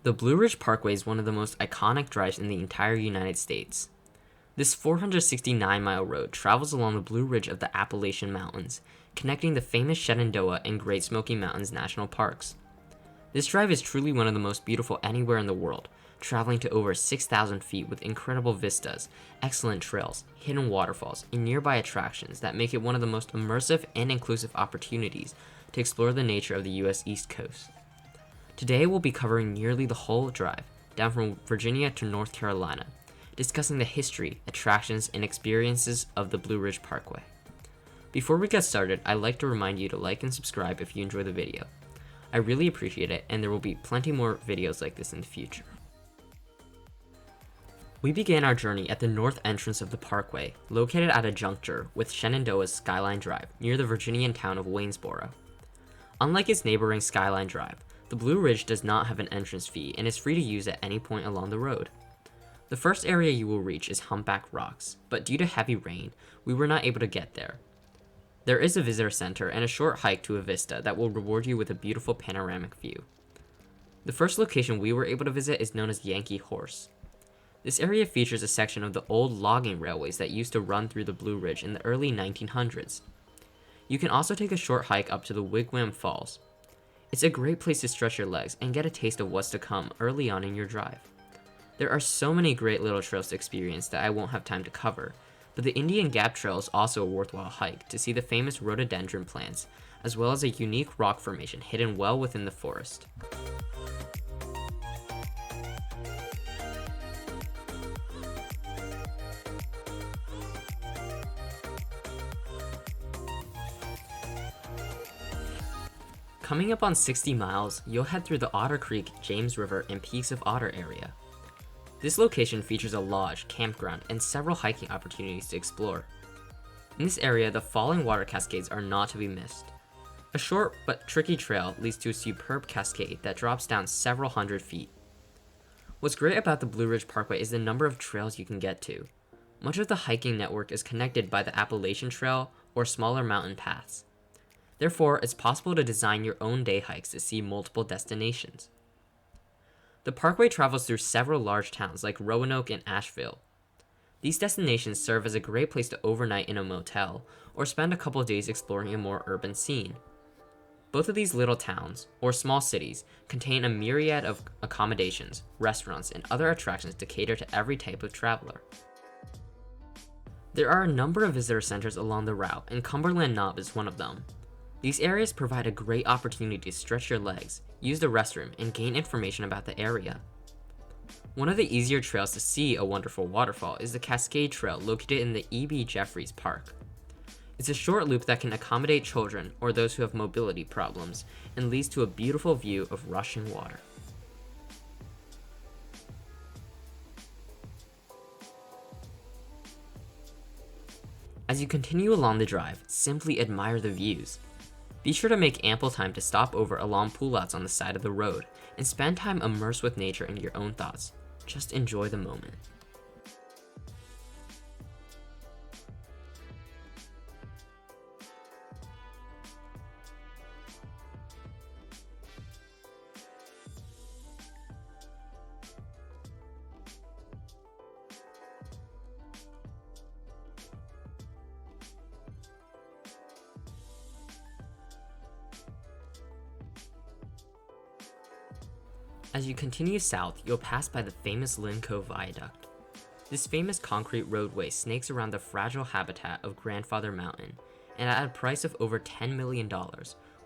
The Blue Ridge Parkway is one of the most iconic drives in the entire United States. This 469-mile road travels along the Blue Ridge of the Appalachian Mountains, connecting the famous Shenandoah and Great Smoky Mountains national parks. This drive is truly one of the most beautiful anywhere in the world, traveling to over 6,000 feet with incredible vistas, excellent trails, hidden waterfalls, and nearby attractions that make it one of the most immersive and inclusive opportunities to explore the nature of the U.S. East Coast. Today we'll be covering nearly the whole drive, down from Virginia to North Carolina, discussing the history, attractions, and experiences of the Blue Ridge Parkway. Before we get started, I'd like to remind you to like and subscribe if you enjoy the video. I really appreciate it, and there will be plenty more videos like this in the future. We began our journey at the north entrance of the parkway, located at a juncture with Shenandoah's Skyline Drive, near the Virginian town of Waynesboro. Unlike its neighboring Skyline Drive, the Blue Ridge does not have an entrance fee and is free to use at any point along the road. The first area you will reach is Humpback Rocks, but due to heavy rain, we were not able to get there. There is a visitor center and a short hike to a vista that will reward you with a beautiful panoramic view. The first location we were able to visit is known as Yankee Horse. This area features a section of the old logging railways that used to run through the Blue Ridge in the early 1900s. You can also take a short hike up to the Wigwam Falls. It's a great place to stretch your legs and get a taste of what's to come early on in your drive. There are so many great little trails to experience that I won't have time to cover, but the Indian Gap Trail is also a worthwhile hike to see the famous rhododendron plants, as well as a unique rock formation hidden well within the forest. Coming up on 60 miles, you'll head through the Otter Creek, James River, and Peaks of Otter area. This location features a lodge, campground, and several hiking opportunities to explore. In this area, the falling water cascades are not to be missed. A short but tricky trail leads to a superb cascade that drops down several hundred feet. What's great about the Blue Ridge Parkway is the number of trails you can get to. Much of the hiking network is connected by the Appalachian Trail or smaller mountain paths. Therefore, it's possible to design your own day hikes to see multiple destinations. The parkway travels through several large towns like Roanoke and Asheville. These destinations serve as a great place to overnight in a motel or spend a couple days exploring a more urban scene. Both of these little towns, or small cities, contain a myriad of accommodations, restaurants, and other attractions to cater to every type of traveler. There are a number of visitor centers along the route, and Cumberland Knob is one of them. These areas provide a great opportunity to stretch your legs, use the restroom, and gain information about the area. One of the easier trails to see a wonderful waterfall is the Cascade Trail located in the E.B. Jeffries Park. It's a short loop that can accommodate children or those who have mobility problems and leads to a beautiful view of rushing water. As you continue along the drive, simply admire the views. Be sure to make ample time to stop over along pullouts on the side of the road and spend time immersed with nature and your own thoughts. Just enjoy the moment. As you continue south, you'll pass by the famous Linville Viaduct. This famous concrete roadway snakes around the fragile habitat of Grandfather Mountain, and at a price of over $10 million,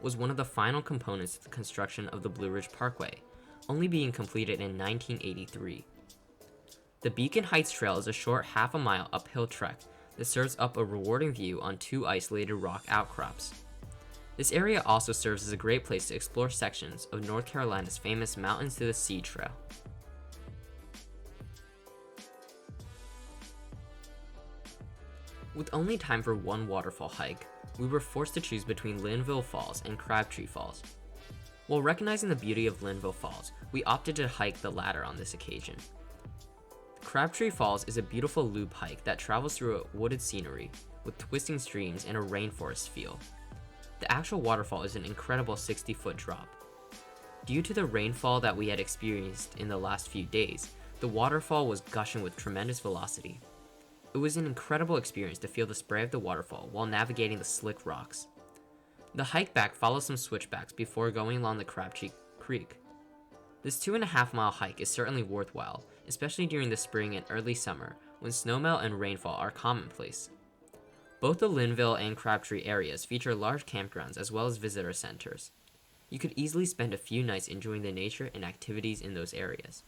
was one of the final components of the construction of the Blue Ridge Parkway, only being completed in 1983. The Beacon Heights Trail is a short half-a-mile uphill trek that serves up a rewarding view on two isolated rock outcrops. This area also serves as a great place to explore sections of North Carolina's famous Mountains to the Sea Trail. With only time for one waterfall hike, we were forced to choose between Linville Falls and Crabtree Falls. While recognizing the beauty of Linville Falls, we opted to hike the latter on this occasion. Crabtree Falls is a beautiful loop hike that travels through a wooded scenery with twisting streams and a rainforest feel. The actual waterfall is an incredible 60-foot drop. Due to the rainfall that we had experienced in the last few days, the waterfall was gushing with tremendous velocity. It was an incredible experience to feel the spray of the waterfall while navigating the slick rocks. The hike back follows some switchbacks before going along the Crabtree Creek. This 2.5-mile hike is certainly worthwhile, especially during the spring and early summer when snowmelt and rainfall are commonplace. Both the Linville and Crabtree areas feature large campgrounds as well as visitor centers. You could easily spend a few nights enjoying the nature and activities in those areas.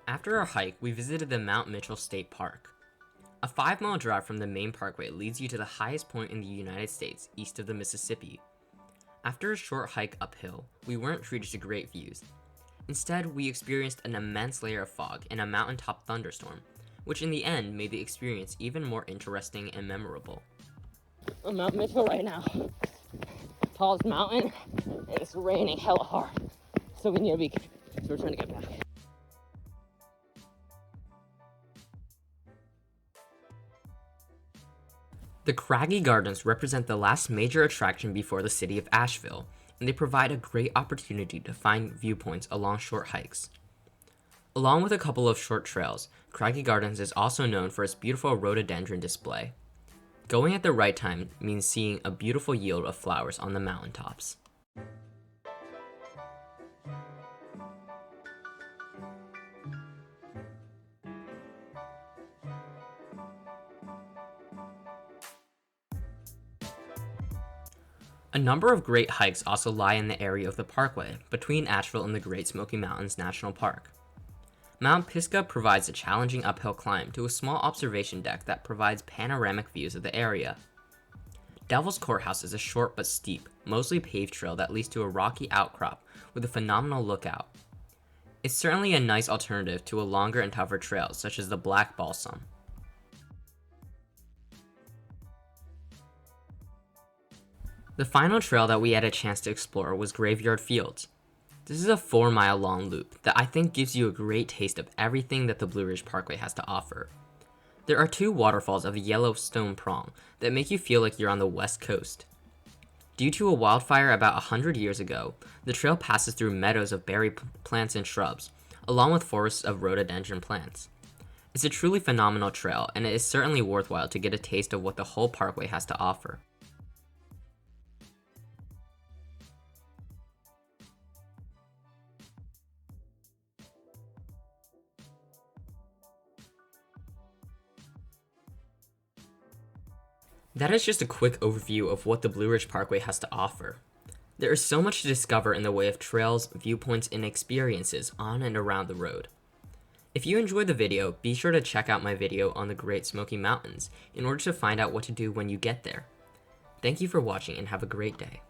After our hike, we visited the Mount Mitchell State Park. A 5-mile drive from the main parkway leads you to the highest point in the United States, east of the Mississippi. After a short hike uphill, we weren't treated to great views. Instead, we experienced an immense layer of fog and a mountaintop thunderstorm, which in the end made the experience even more interesting and memorable. I'm Mount Mitchell right now. Tallest mountain, and it's raining hella hard. So we need a beacon. So we're trying to get back. The Craggy Gardens represent the last major attraction before the city of Asheville, and they provide a great opportunity to find viewpoints along short hikes. Along with a couple of short trails, Craggy Gardens is also known for its beautiful rhododendron display. Going at the right time means seeing a beautiful yield of flowers on the mountaintops. A number of great hikes also lie in the area of the parkway, between Asheville and the Great Smoky Mountains National Park. Mount Pisgah provides a challenging uphill climb to a small observation deck that provides panoramic views of the area. Devil's Courthouse is a short but steep, mostly paved trail that leads to a rocky outcrop with a phenomenal lookout. It's certainly a nice alternative to a longer and tougher trail such as the Black Balsam. The final trail that we had a chance to explore was Graveyard Fields. This is a 4-mile long loop that I think gives you a great taste of everything that the Blue Ridge Parkway has to offer. There are 2 waterfalls of the Yellowstone Prong that make you feel like you're on the west coast. Due to a wildfire about 100 years ago, the trail passes through meadows of berry plants and shrubs, along with forests of rhododendron plants. It's a truly phenomenal trail, and it is certainly worthwhile to get a taste of what the whole parkway has to offer. That is just a quick overview of what the Blue Ridge Parkway has to offer. There is so much to discover in the way of trails, viewpoints, and experiences on and around the road. If you enjoyed the video, be sure to check out my video on the Great Smoky Mountains in order to find out what to do when you get there. Thank you for watching and have a great day.